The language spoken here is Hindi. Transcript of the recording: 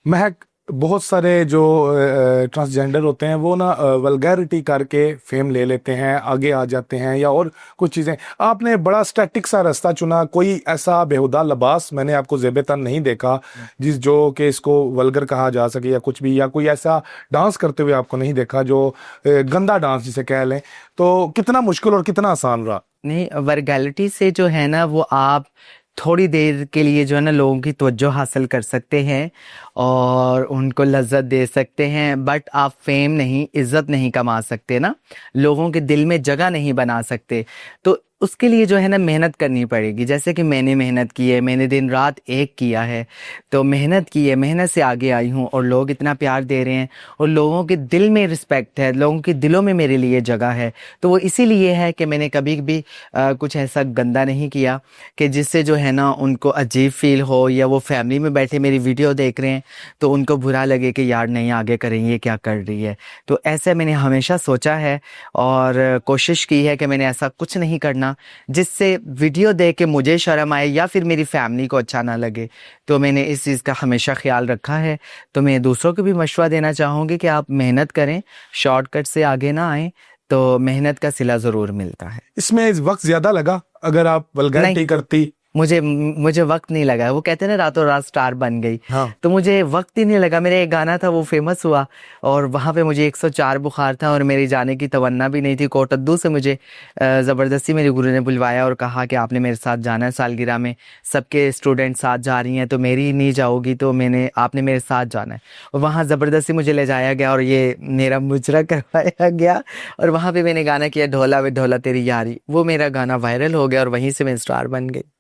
महक, बहुत सारे जो ट्रांसजेंडर होते हैं वो ना वल्गैरिटी करके फेम ले लेते हैं, आगे आ जाते हैं या और कुछ चीज़ें। आपने बड़ा स्टैटिक सा रास्ता चुना, कोई ऐसा बेहुदा लिबास मैंने आपको ज़ेबतन नहीं देखा जिस जो कि इसको वल्गर कहा जा सके या कुछ भी, या कोई ऐसा डांस करते हुए आपको नहीं देखा जो गंदा डांस जिसे कह लें। तो कितना मुश्किल और कितना आसान रहा? नहीं, वर्गैलिटी से जो है ना वो आप थोड़ी देर के लिए जो है ना लोगों की तवज्जो हासिल कर सकते हैं और उनको लज्जत दे सकते हैं, बट आप फेम नहीं, इज्जत नहीं कमा सकते ना, लोगों के दिल में जगह नहीं बना सकते। तो उसके लिए जो है ना मेहनत करनी पड़ेगी। जैसे कि मैंने मेहनत की है, मैंने दिन रात एक किया है, तो मेहनत की है, मेहनत से आगे आई हूँ और लोग इतना प्यार दे रहे हैं और लोगों के दिल में रिस्पेक्ट है, लोगों के दिलों में मेरे लिए जगह है। तो वो इसीलिए है कि मैंने कभी भी कुछ ऐसा गंदा नहीं किया कि जिससे जो है ना उनको अजीब फील हो, या वो फैमिली में बैठे मेरी वीडियो देख रहे हैं तो उनको बुरा लगे कि यार नहीं आगे करेंगे, क्या कर रही है। तो ऐसे मैंने हमेशा सोचा है और कोशिश की है कि मैंने ऐसा कुछ नहीं करना जिससे वीडियो देख के मुझे शर्म आए या फिर मेरी फैमिली को अच्छा ना लगे। तो मैंने इस चीज़ का हमेशा ख्याल रखा है। तो मैं दूसरों को भी मशवरा देना चाहूँगी कि आप मेहनत करें, शॉर्टकट से आगे ना आए, तो मेहनत का सिला ज़रूर मिलता है। इसमें इस वक्त ज्यादा लगा अगर आप नहीं, वल्गैरिटी करती? मुझे वक्त नहीं लगा। वो कहते हैं ना रातों रात स्टार बन गई, हाँ। तो मुझे वक्त ही नहीं लगा। मेरा एक गाना था वो फेमस हुआ और वहाँ पे मुझे 104 बुखार था और मेरी जाने की तमन्ना भी नहीं थी। कोटद्दू से मुझे ज़बरदस्ती मेरे गुरु ने बुलवाया और कहा कि आपने मेरे साथ जाना है सालगिरह में, सबके स्टूडेंट साथ जा रही हैं तो मेरी नहीं जाओगी, तो आपने मेरे साथ जाना है। और वहाँ ज़बरदस्ती मुझे ले जाया गया और ये मेरा मुजरा करवाया गया और वहाँ पर मैंने गाना किया ढोला वे ढोला तेरी यारी। वो मेरा गाना वायरल हो गया और वहीं से मैं स्टार बन गई।